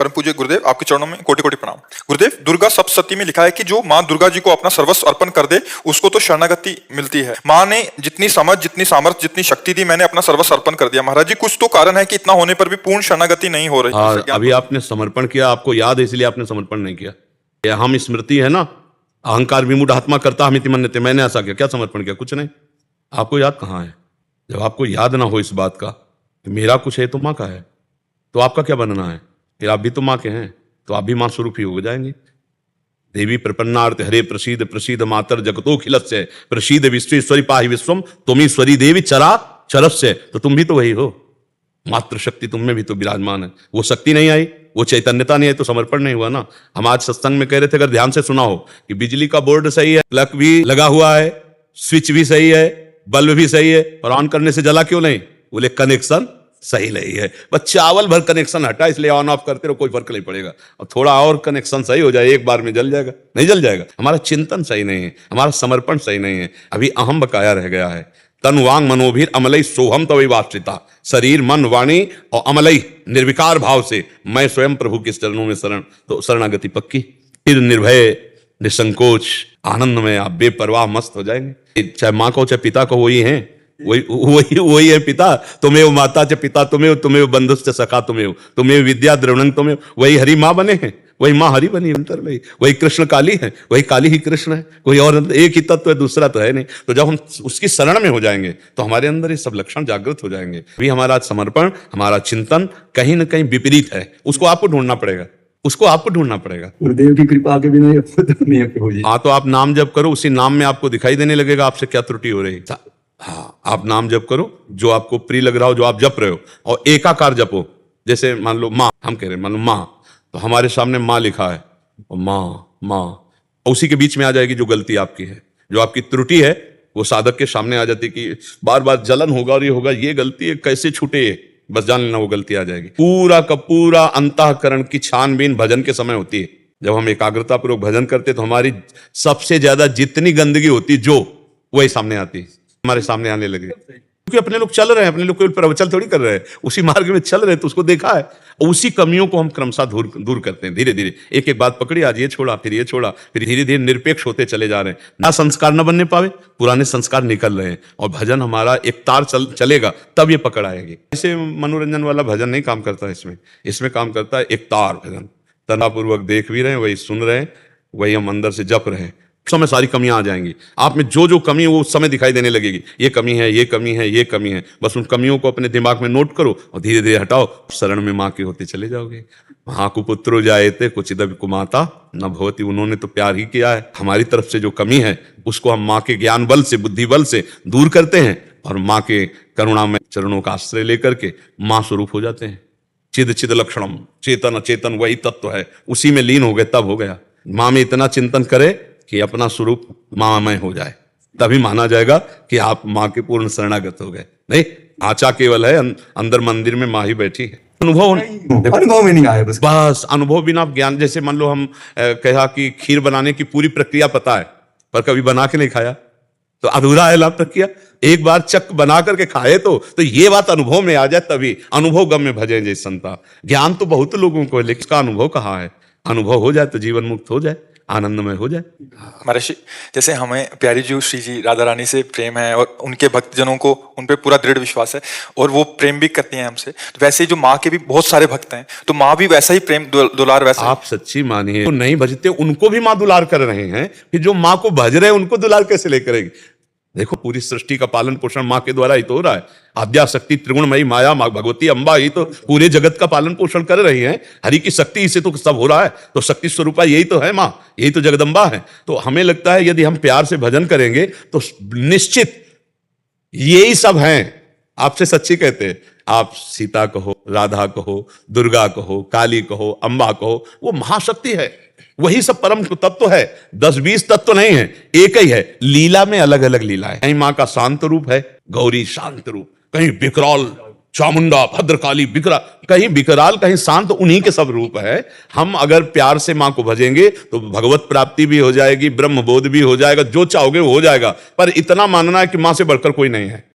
परम पूज्य गुरुदेव, आपके चरणों में कोटि कोटि प्रणाम। गुरुदेव, दुर्गा सप्तशती में लिखा है कि जो माँ दुर्गा जी को अपना सर्वस्व अर्पण कर दे उसको तो शरणागति मिलती है। माँ ने जितनी समझ, जितनी सामर्थ्य, जितनी शक्ति दी, मैंने अपना सर्वस्व अर्पण कर दिया। महाराज जी, कुछ तो कारण है कि इतना होने पर भी पूर्ण शरणागति नहीं हो रही। हाँ, अभी आपने समर्पण किया, आपको याद है इसलिए आपने समर्पण नहीं किया। ये हम स्मृति है ना, अहंकार विमूढ़ आत्मा करता हमिति मन्यते, मैंने ऐसा किया, क्या समर्पण किया? कुछ नहीं। आपको याद कहाँ है? जब आपको याद ना हो इस बात का कि मेरा कुछ है तो माँ का है, तो आपका क्या बनना है? फिर आप भी तो माँ के हैं, तो आप भी माँ स्वरूप ही हो जाएंगे। देवी प्रपन्नार्थ हरे प्रसीद प्रसीद मातर जगतोखिलस्य प्रसीद विश्वेश्वरी पाहि विश्वम तुमीश्वरी देवी चरा चरस्य, तो तुम भी तो वही हो। मात्र शक्ति तुम में भी तो विराजमान है। वो शक्ति नहीं आई, वो चैतन्यता नहीं आई तो समर्पण नहीं हुआ ना। हम आज सत्संग में कह रहे थे, अगर ध्यान से सुना हो, कि बिजली का बोर्ड सही है, प्लग भी लगा हुआ है, स्विच भी सही है, बल्ब भी सही है, पर ऑन करने से जला क्यों नहीं? बोले कनेक्शन सही नहीं है। बस चावल भर कनेक्शन हटा, इसलिए ऑन ऑफ करते रहो, कोई फर्क नहीं पड़ेगा। और थोड़ा और कनेक्शन सही हो जाए, एक बार में जल जाएगा? नहीं जल जाएगा। हमारा चिंतन सही नहीं है, हमारा समर्पण सही नहीं है, अभी अहम बकाया रह गया है। तन वांग मनोभीर अमलई सोहम तवै वाश्रिता, शरीर मन वाणी और अमलई निर्विकार भाव से मैं स्वयं प्रभु के चरणों में शरण, तो शरणागति पक्की। फिर निर्भय निसंकोच आनंद में आप बेपरवाह मस्त हो जाएंगे। चाहे माँ को चाहे पिता को, वही है, वही है पिता। तुम्हें माता च पिता तुम्हें बंधुश्च सखा तुम्हें विद्या द्रवणं तुम्हें, वही हरि माँ बने हैं, वही माँ हरि बनी अंतर में, वही कृष्ण काली है, वही काली ही कृष्ण है, कोई और एक ही तत्व है, दूसरा तो है नहीं। तो जब हम उसकी शरण में हो जाएंगे तो हमारे अंदर ये सब लक्षण जागृत हो जाएंगे। अभी हमारा समर्पण, हमारा चिंतन कहीं ना कहीं विपरीत है, उसको आपको ढूंढना पड़ेगा, उसको आपको ढूंढना पड़ेगा। गुरुदेव की कृपा के बिना नहीं हो जी। हाँ, तो आप नाम जप करो, उसी नाम में आपको दिखाई देने लगेगा आपसे क्या त्रुटि हो रही है। हाँ, आप नाम जप करो जो आपको प्रिय लग रहा हो, जो आप जप रहे हो, और एकाकार जपो। जैसे मान लो माँ, हम कह रहे हैं मान लो माँ, तो हमारे सामने माँ लिखा है, और माँ उसी के बीच में आ जाएगी जो गलती आपकी है, जो आपकी त्रुटि है, वो साधक के सामने आ जाती कि बार बार जलन होगा और ये होगा, ये गलती है, कैसे छूटे ये, बस जान लेना वो गलती आ जाएगी। पूरा का पूरा अंतःकरण की छानबीन भजन के समय होती है। जब हम एकाग्रता पूर्वक भजन करते तो हमारी सबसे ज्यादा जितनी गंदगी होती जो, वही सामने आती, हमारे सामने आने लगे। क्योंकि अपने लोग चल रहे हैं, अपने लोग कोई प्रवचन थोड़ी कर रहे हैं, उसी मार्ग में चल रहे हैं, तो उसको देखा है, उसी कमियों को हम क्रमशः दूर करते हैं। धीरे धीरे एक एक बात पकड़ी, आज ये छोड़ा, फिर ये छोड़ा, फिर धीरे धीरे निरपेक्ष होते चले जा रहे हैं। ना संस्कार न बनने पावे, पुराने संस्कार निकल रहे हैं, और भजन हमारा एक तार चलेगा तब ये पकड़ आएगी। ऐसे मनोरंजन वाला भजन नहीं काम करता, इसमें काम करता है एक तार भजन। तनापूर्वक देख भी रहे हैं, वही सुन रहे हैं, वही हम अंदर से जप रहे हैं। उस समय सारी कमियां आ जाएंगी। आप में जो जो कमी है वो उस समय दिखाई देने लगेगी, ये कमी है, ये कमी है, ये कमी है। बस उन कमियों को अपने दिमाग में नोट करो और धीरे धीरे हटाओ, शरण में माँ के होते चले जाओगे। माँ को पुत्रो जायते कुचिदपि कुमाता न भवति, उन्होंने तो प्यार ही किया है। हमारी तरफ से जो कमी है उसको हम माँ के ज्ञान बल से, बुद्धि बल से दूर करते हैं, और माँ के करुणा में चरणों का आश्रय लेकर के माँ स्वरूप हो जाते हैं। चिद चिद लक्षणम, चेतन अचेतन वही तत्व है, उसी में लीन हो गए, तब हो गया। माँ में इतना चिंतन करे कि अपना स्वरूप मामय हो जाए, तभी माना जाएगा कि आप माँ के पूर्ण शरणागत हो गए। नहीं, आचा केवल है, अंदर मंदिर में माँ ही बैठी है। अनुभव में नहीं आया, बस अनुभव बिना ज्ञान। जैसे मान लो हम कहा कि खीर बनाने की पूरी प्रक्रिया पता है, पर कभी बना के नहीं खाया, तो अधूरा है लाभ प्रक्रिया। एक बार चक बना करके खाए तो ये बात अनुभव में आ जाए, तभी अनुभव गम में भजे जय संता। ज्ञान तो बहुत लोगों को है, लेकिन इसका अनुभव कहाँ है? अनुभव हो जाए तो जीवन मुक्त हो जाए, आनंदमय हो जाए। महर्षि, जैसे हमें प्यारी जी श्री जी राधा रानी से प्रेम है, और उनके भक्तजनों को उन पे पूरा दृढ़ विश्वास है, और वो प्रेम भी करती हैं हमसे, तो वैसे ही जो माँ के भी बहुत सारे भक्त हैं, तो माँ भी वैसा ही प्रेम दुलार वैसा। आप सच्ची मानिए, तो नहीं भजते उनको भी माँ दुलार कर रहे हैं, फिर जो माँ को भज रहे हैं उनको दुलार कैसे ले करेगी? देखो, पूरी सृष्टि का पालन पोषण माँ के द्वारा ही तो हो रहा है। आद्या शक्ति त्रिगुणमयी माया माँ भगवती अम्बा ही तो पूरे जगत का पालन पोषण कर रही है। हरि की शक्ति से तो सब हो रहा है, तो शक्ति स्वरूपा यही तो है माँ, यही तो जगदम्बा है। तो हमें लगता है यदि हम प्यार से भजन करेंगे तो निश्चित यही सब हैं। आपसे सच्ची कहते हैं, आप सीता कहो, राधा कहो, दुर्गा कहो, काली कहो, अम्बा कहो, वो महाशक्ति है, वही सब परम तत्व है। 10-20 तत्व नहीं है, एक ही है। लीला में अलग अलग लीला है। कहीं माँ का शांत रूप है, गौरी शांत रूप, कहीं विकराल चामुंडा भद्रकाली कहीं विकराल, कहीं शांत, उन्हीं के सब रूप है। हम अगर प्यार से माँ को भजेंगे तो भगवत प्राप्ति भी हो जाएगी, ब्रह्म बोध भी हो जाएगा, जो चाहोगे वो हो जाएगा। पर इतना मानना है कि माँ से बढ़कर कोई नहीं है।